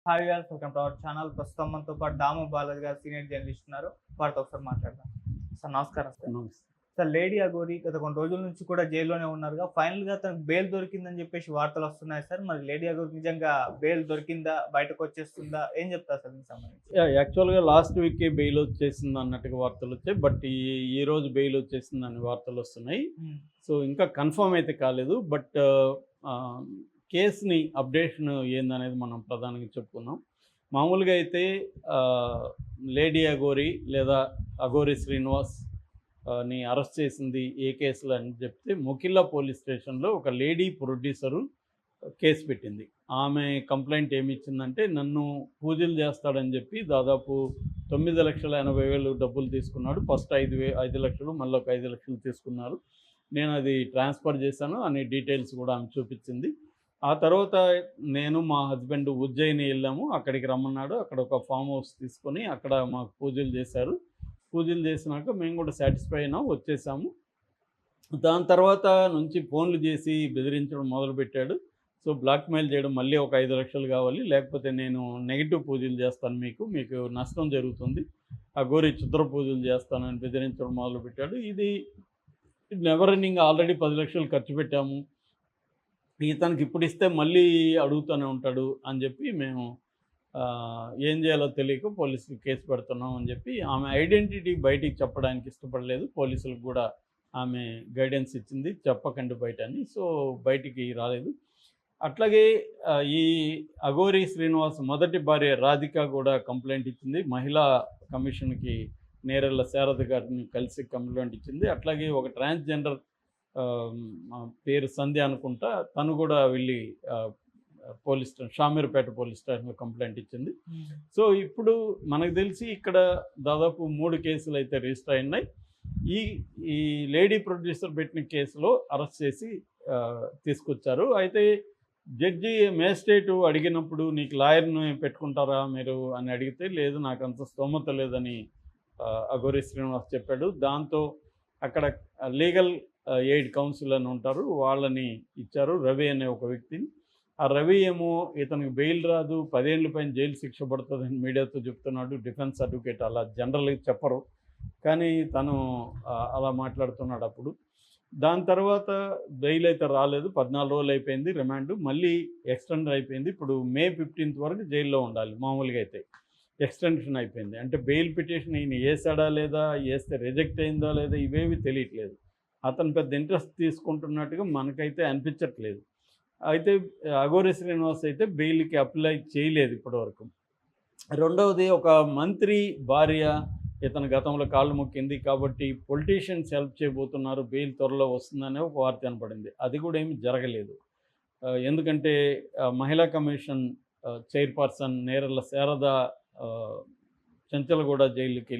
Hi viewers, welcome to our channel. ప్రస్తుతం మనతో పాటు దాము బాలాజీ గారు సీనియర్ జర్నలిస్ట్ ఉన్నారు. వారితో ఒకసారి మాట్లాడదాం. సార్ నమస్కారం సార్. నమస్తే. సార్, లేడీ అఘోరి గత కొన్ని రోజుల నుంచి కూడా జైల్లోనే ఉన్నారుగా. ఫైనల్‌గా తనకు బెయిల్ దొరికిందని చెప్పేసి వార్తలు వస్తున్నాయి సార్. మరి లేడీ అఘోరికి నిజంగా బెయిల్ దొరికిందా? బయటకు వచ్చేస్తుందా? ఏం చెప్తారు సార్ దీనికి సంబంధించి? యాక్చువల్‌గా లాస్ట్ వీకే బెయిల్ వచ్చేసింది అన్నట్టుగా వార్తలొచ్చాయి. బట్ ఈరోజు బెయిల్ వచ్చేసిందని వార్తలొస్తున్నాయి. హ్మ్. సో, ఇంకా కన్ఫర్మ్ అయితే కాలేదు. బట్ ఆహ్, కేస్‌ని అప్డేషన్ ఏందనేది మనం ప్రధానంగా చెప్పుకుందాం. మామూలుగా అయితే లేడీ అఘోరి లేదా అఘోరి శ్రీనివాస్ ని అరెస్ట్ చేసింది ఏ కేసులో అని చెప్తే మొకిల్లా పోలీస్ స్టేషన్‌లో ఒక లేడీ ప్రొడ్యూసరు కేసు పెట్టింది. ఆమె కంప్లెయింట్ ఏమిచ్చిందంటే, నన్ను పూజలు చేస్తాడని చెప్పి దాదాపు 9,80,000 డబ్బులు తీసుకున్నాడు. ఫస్ట్ 5,00,000 మళ్ళీ ఒక 5,00,000 తీసుకున్నారు. నేను అది ట్రాన్స్ఫర్ చేశాను అనే డీటెయిల్స్ కూడా ఆమె చూపించింది. ఆ తర్వాత నేను మా హస్బెండ్ ఉజ్జయిని వెళ్ళాము. అక్కడికి రమ్మన్నాడు. అక్కడ ఒక ఫామ్ హౌస్ తీసుకొని అక్కడ మాకు పూజలు చేశారు. పూజలు చేసినాక మేము కూడా సాటిస్ఫై అయినాం, వచ్చేసాము. దాని తర్వాత నుంచి ఫోన్లు చేసి బెదిరించడం మొదలుపెట్టాడు. సో, బ్లాక్‌మెయిల్ చేయడం, మళ్ళీ ఒక 5,00,000 కావాలి, లేకపోతే నేను నెగెటివ్ పూజలు చేస్తాను, మీకు నష్టం జరుగుతుంది, అఘోరి క్షుద్ర పూజలు చేస్తానని బెదిరించడం మొదలుపెట్టాడు. ఇది నెవర్ ఎండింగ్. ఆల్రెడీ 10,00,000 ఖర్చు పెట్టాము. ఇతనికి ఇప్పుడు ఇస్తే మళ్ళీ అడుగుతూనే ఉంటాడు అని చెప్పి మేము ఏం చేయాలో తెలియక పోలీసులు కేసు పెడుతున్నాం అని చెప్పి ఆమె ఐడెంటిటీ బయటికి చెప్పడానికి ఇష్టపడలేదు. పోలీసులకు కూడా ఆమె గైడెన్స్ ఇచ్చింది, చెప్పకండి బయట అని. సో, బయటికి రాలేదు. అట్లాగే ఈ అఘోరి శ్రీనివాస్ మొదటి భార్య రాధిక కూడా కంప్లైంట్ ఇచ్చింది. మహిళా కమిషన్కి నేరెళ్ళ శారద గారిని కలిసి కంప్లైంట్ ఇచ్చింది. అట్లాగే ఒక ట్రాన్స్జెండర్ పేరు సంధ్య అనుకుంటా, తను కూడా వెళ్ళి పోలీస్ స్టేషన్, షామీర్పేట పోలీస్ స్టేషన్లో కంప్లైంట్ ఇచ్చింది. సో, ఇప్పుడు మనకు తెలిసి ఇక్కడ దాదాపు 3 కేసులు అయితే రిజిస్టర్ అయినాయి. ఈ ఈ లేడీ ప్రొడ్యూసర్ పెట్టిన కేసులో అరెస్ట్ చేసి తీసుకొచ్చారు. అయితే జడ్జి మేజిస్ట్రేటు అడిగినప్పుడు, నీకు లాయర్ని పెట్టుకుంటారా మీరు అని అడిగితే, లేదు నాకు అంత స్తోమత లేదని అఘోరి శ్రీనివాస్ చెప్పాడు. దాంతో అక్కడ లీగల్ ఎయిడ్ కౌన్సిల్ అని ఉంటారు, వాళ్ళని ఇచ్చారు, రవి అనే ఒక వ్యక్తిని. ఆ రవి ఏమో ఇతనికి బెయిల్ రాదు, 10 ఏళ్ల పైన జైలు శిక్ష పడుతుందని మీడియాతో చెప్తున్నాడు. డిఫెన్స్ అడ్వకేట్ అలా జనరల్గా చెప్పరు, కానీ తను అలా మాట్లాడుతున్నాడు అప్పుడు. దాని తర్వాత బెయిల్ అయితే రాలేదు. 14 రోజులు అయిపోయింది రిమాండ్, మళ్ళీ ఎక్స్టెండ్ అయిపోయింది. ఇప్పుడు మే 15th వరకు జైల్లో ఉండాలి. మామూలుగా అయితే ఎక్స్టెన్షన్ అయిపోయింది. అంటే బెయిల్ పిటిషన్ ఈయన వేసాడా లేదా, వేస్తే రిజెక్ట్ అయిందా లేదా, ఇవేవి తెలియట్లేదు. అతను పెద్ద ఇంట్రెస్ట్ తీసుకుంటున్నట్టుగా మనకైతే అనిపించట్లేదు. అయితే అఘోరి శ్రీనివాస్ అయితే బెయిల్కి అప్లై చేయలేదు ఇప్పటివరకు. రెండవది, ఒక మంత్రి భార్య ఇతను గతంలో కాళ్ళు మొక్కింది కాబట్టి పొలిటీషియన్స్ హెల్ప్ చేయబోతున్నారు, బెయిల్ త్వరలో వస్తుందనే ఒక వార్త కనపడింది. అది కూడా ఏమి జరగలేదు. ఎందుకంటే మహిళా కమిషన్ చైర్పర్సన్ నేరెళ్ళ శారద చెంచలగూడ జైలుకి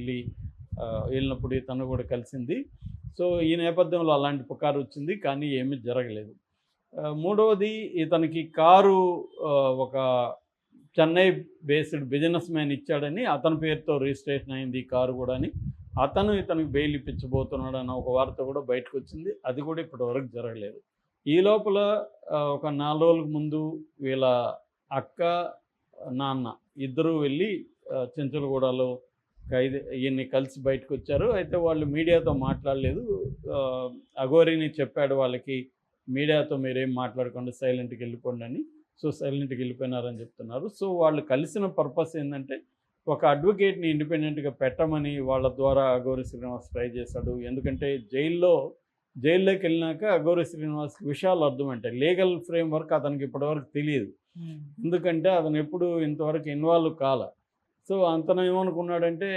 వెళ్ళినప్పుడు తను కూడా కలిసింది. సో, ఈ నేపథ్యంలో అలాంటి పుకారు వచ్చింది, కానీ ఏమీ జరగలేదు. మూడవది, ఇతనికి కారు ఒక చెన్నై బేస్డ్ బిజినెస్ మ్యాన్ ఇచ్చాడని, అతని పేరుతో రిజిస్ట్రేషన్ అయింది ఈ కారు కూడా అని, అతను ఇతనికి బెయిల్ ఇప్పించబోతున్నాడు అన్న ఒక వార్త కూడా బయటకు వచ్చింది. అది కూడా ఇప్పటివరకు జరగలేదు. ఈ లోపల ఒక 4 రోజులకు ముందు వీళ్ళ అక్క, నాన్న ఇద్దరూ వెళ్ళి చెంచలగూడలో ఈయన్ని కలిసి బయటకు వచ్చారు. అయితే వాళ్ళు మీడియాతో మాట్లాడలేదు. అఘోరిని చెప్పాడు వాళ్ళకి, మీడియాతో మీరేం మాట్లాడకుండా సైలెంట్గా వెళ్ళిపోండి అని. సో, సైలెంట్గా వెళ్ళిపోయినారని చెప్తున్నారు. సో, వాళ్ళు కలిసిన పర్పస్ ఏంటంటే, ఒక అడ్వకేట్ని ఇండిపెండెంట్గా పెట్టమని వాళ్ళ ద్వారా అఘోరి శ్రీనివాస్ ట్రై చేశాడు. ఎందుకంటే జైల్లోకి వెళ్ళినాక అఘోరి శ్రీనివాస్కి విషయాలు అర్థమంటాయి. లీగల్ ఫ్రేమ్వర్క్ అతనికి ఇప్పటివరకు తెలియదు. ఎందుకంటే అతను ఎప్పుడు ఇంతవరకు ఇన్వాల్వ్ కాల. సో, అతను ఏమనుకున్నాడంటే,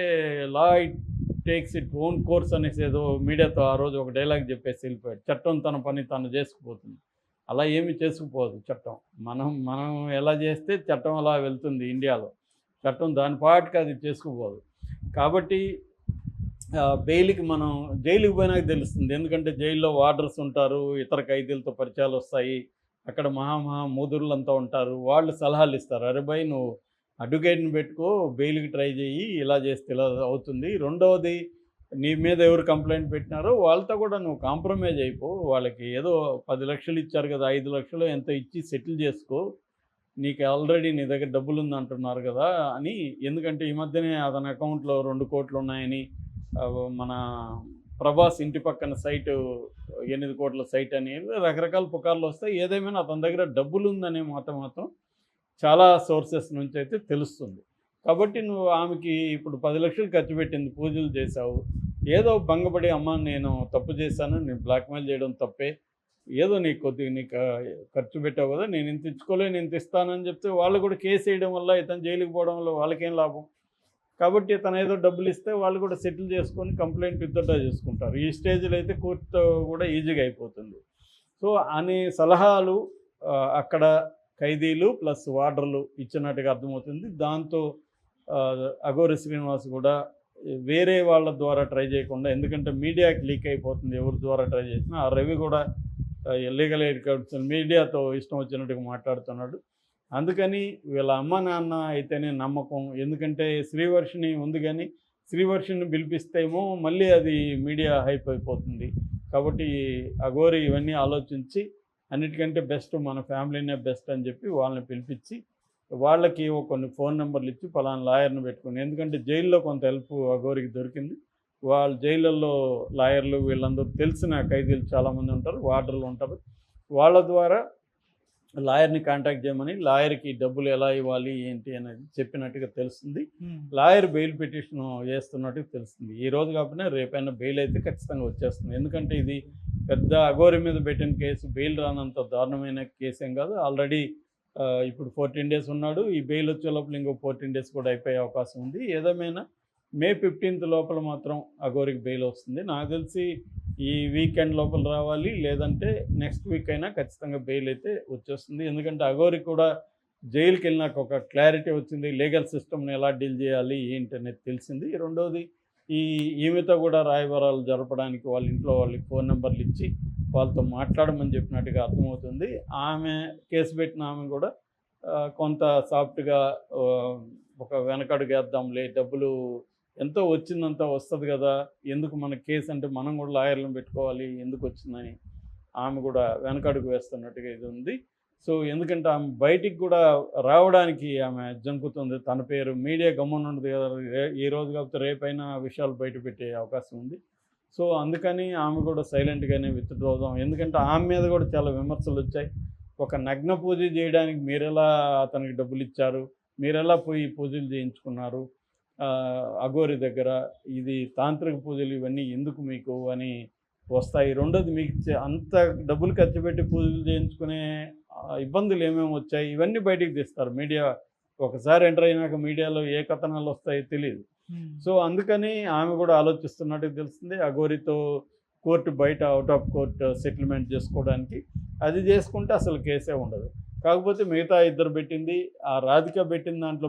law it takes it own course అనేసి ఏదో మీడియాతో ఆ రోజు ఒక డైలాగ్ చెప్పేసి వెళ్ళిపోయాడు. చట్టం తన పని తను చేసుకుపోతుంది. అలా ఏమీ చేసుకుపోదు చట్టం. మనం ఎలా చేస్తే చట్టం అలా వెళ్తుంది ఇండియాలో. చట్టం దాని పాటుకి అది చేసుకుపోదు. కాబట్టి బెయిల్కి మనం జైలుకి పోయినాక తెలుస్తుంది. ఎందుకంటే జైల్లో వార్డర్స్ ఉంటారు, ఇతర ఖైదీలతో పరిచయాలు వస్తాయి, అక్కడ మూదుర్లంతా ఉంటారు, వాళ్ళు సలహాలు ఇస్తారు. అరే భయ్, నువ్వు అడ్వకేట్ని పెట్టుకో, బెయిల్కి ట్రై చేయి, ఇలా చేస్తే ఇలా అవుతుంది. రెండవది, నీ మీద ఎవరు కంప్లైంట్ పెట్టినారో వాళ్ళతో కూడా నువ్వు కాంప్రమైజ్ అయిపో. వాళ్ళకి ఏదో 10 లక్షలు ఇచ్చారు కదా, 5 లక్షలు ఎంతో ఇచ్చి సెటిల్ చేసుకో. నీకు ఆల్రెడీ నీ దగ్గర డబ్బులు ఉంది అంటున్నారు కదా అని. ఎందుకంటే ఈ మధ్యనే అతని అకౌంట్లో 2 కోట్లు ఉన్నాయని, మన ప్రభాస్ ఇంటి పక్కన సైటు 8 కోట్ల సైట్ అని రకరకాల పుకార్లు వస్తాయి. ఏదేమైనా అతని దగ్గర డబ్బులు ఉందనే మాత్రం చాలా సోర్సెస్ నుంచి అయితే తెలుస్తుంది. కాబట్టి నువ్వు ఆమెకి ఇప్పుడు 10 లక్షలు ఖర్చు పెట్టింది, పూజలు చేశావు. ఏదో భంగపడి అమ్మ నేను తప్పు చేశాను, నేను బ్లాక్మెయిల్ చేయడం తప్పే, ఏదో నీకు కొద్దిగా నీకు ఖర్చు పెట్టావు కదా, నేను ఇంత ఇచ్చుకోలే, నేను ఇంత ఇస్తానని చెప్తే వాళ్ళు కూడా కేసు వేయడం వల్ల ఇతను జైలుకి పోవడం వల్ల వాళ్ళకేం లాభం? కాబట్టి తను ఏదో డబ్బులు ఇస్తే వాళ్ళు కూడా సెటిల్ చేసుకొని కంప్లైంట్ విత్డ్రా చేసుకుంటారు. ఈ స్టేజ్లో అయితే కోర్టుతో కూడా ఈజీగా అయిపోతుంది. సో అనే సలహాలు అక్కడ ఖైదీలు ప్లస్ వార్డర్లు ఇచ్చినట్టుగా అర్థమవుతుంది. దాంతో అఘోరి శ్రీనివాస్ కూడా వేరే వాళ్ళ ద్వారా ట్రై చేయకుండా, ఎందుకంటే మీడియాకి లీక్ అయిపోతుంది ఎవరి ద్వారా ట్రై చేసినా. ఆ రవి కూడా లీగల్ ఎయిడ్ కౌన్సిల్ మీడియాతో ఇష్టం వచ్చినట్టుగా మాట్లాడుతున్నాడు. అందుకని వీళ్ళ అమ్మ నాన్న అయితేనే నమ్మకం. ఎందుకంటే శ్రీవర్షిని ఉంది కానీ శ్రీవర్షిని పిలిపిస్తేమో మళ్ళీ అది మీడియా హైప్ అయిపోతుంది. కాబట్టి అఘోరి ఇవన్నీ ఆలోచించి అన్నిటికంటే బెస్ట్ మన ఫ్యామిలీనే బెస్ట్ అని చెప్పి వాళ్ళని పిలిపించి వాళ్ళకి కొన్ని ఫోన్ నెంబర్లు ఇచ్చి పలానా లాయర్ని పెట్టుకుని, ఎందుకంటే జైల్లో కొంత హెల్ప్ అఘోరికి దొరికింది. వాళ్ళు జైళ్ళల్లో లాయర్లు వీళ్ళందరూ తెలిసిన ఖైదీలు చాలామంది ఉంటారు, వార్డర్లు ఉంటారు. వాళ్ళ ద్వారా లాయర్ని కాంటాక్ట్ చేయమని, లాయర్కి డబ్బులు ఎలా ఇవ్వాలి ఏంటి అనేది చెప్పినట్టుగా తెలుస్తుంది. లాయర్ బెయిల్ పిటిషన్ వేస్తున్నట్టుగా తెలుస్తుంది. ఈ రోజు కాకపోయినా రేపైనా బెయిల్ అయితే ఖచ్చితంగా వచ్చేస్తుంది. ఎందుకంటే ఇది పెద్ద అఘోరి మీద పెట్టిన కేసు, బెయిల్ రానంత దారుణమైన కేసు ఏం కాదు. ఆల్రెడీ ఇప్పుడు 14 డేస్ ఉన్నాడు. ఈ బెయిల్ వచ్చే లోపల ఇంకో 14 డేస్ కూడా అయిపోయే అవకాశం ఉంది. ఏదేమైనా May 15th లోపల మాత్రం అఘోరికి బెయిల్ వస్తుంది. నాకు తెలిసి ఈ వీకెండ్ లోపల రావాలి, లేదంటే నెక్స్ట్ వీక్ అయినా ఖచ్చితంగా బెయిల్ అయితే వచ్చేస్తుంది. ఎందుకంటే అఘోరికి కూడా జైలుకి వెళ్ళినాక ఒక క్లారిటీ వచ్చింది, లీగల్ సిస్టమ్ని ఎలా డీల్ చేయాలి ఏంటి అనేది తెలిసింది. రెండోది ఈమెతో కూడా రాయబారాలు జరపడానికి వాళ్ళ ఇంట్లో వాళ్ళకి ఫోన్ నెంబర్లు ఇచ్చి వాళ్ళతో మాట్లాడమని చెప్పినట్టుగా అర్థమవుతుంది. ఆమె కేసు పెట్టిన ఆమె కూడా కొంత సాఫ్ట్గా ఒక వెనకడుగు వేద్దాంలే, డబ్బులు ఎంతో వచ్చిందంతా వస్తుంది కదా, ఎందుకు మన కేసు అంటే మనం కూడా లాయర్లను పెట్టుకోవాలి, ఎందుకు వచ్చిందని ఆమె కూడా వెనకడుగు వేస్తున్నట్టుగా ఇది ఉంది. సో ఎందుకంటే ఆమె బయటికి కూడా రావడానికి ఆమె జంకుతుంది. తన పేరు మీడియా గమ్మున ఉండదు కదా, ఈ రోజు కాకపోతే రేపైనా విషయాలు బయట పెట్టే అవకాశం ఉంది. సో అందుకని ఆమె కూడా సైలెంట్గానే విత్డ్రా అవుదాం. ఎందుకంటే ఆమె మీద కూడా చాలా విమర్శలు వచ్చాయి. ఒక నగ్న పూజ చేయడానికి మీరెలా అతనికి డబ్బులు ఇచ్చారు, మీరెలా పోయి పూజలు చేయించుకున్నారు అఘోరి దగ్గర, ఇది తాంత్రిక పూజలు ఇవన్నీ ఎందుకు మీకు అని వస్తాయి. రెండోది మీకు అంత డబ్బులు ఖర్చు పెట్టి పూజలు చేయించుకునే ఇబ్బందులు ఏమేమి వచ్చాయి ఇవన్నీ బయటికి తీస్తారు. మీడియా ఒకసారి ఎంటర్ అయినాక మీడియాలో ఏ కథనాలు వస్తాయో తెలియదు. సో అందుకని ఆమె కూడా ఆలోచిస్తున్నట్టు తెలుస్తుంది. అఘోరితో కోర్టు బయట అవుట్ ఆఫ్ కోర్ట్ సెటిల్మెంట్ చేసుకోవడానికి, అది చేసుకుంటే అసలు కేసే ఉండదు. కాకపోతే మిగతా ఇద్దరు పెట్టింది, ఆ రాధిక పెట్టిన దాంట్లో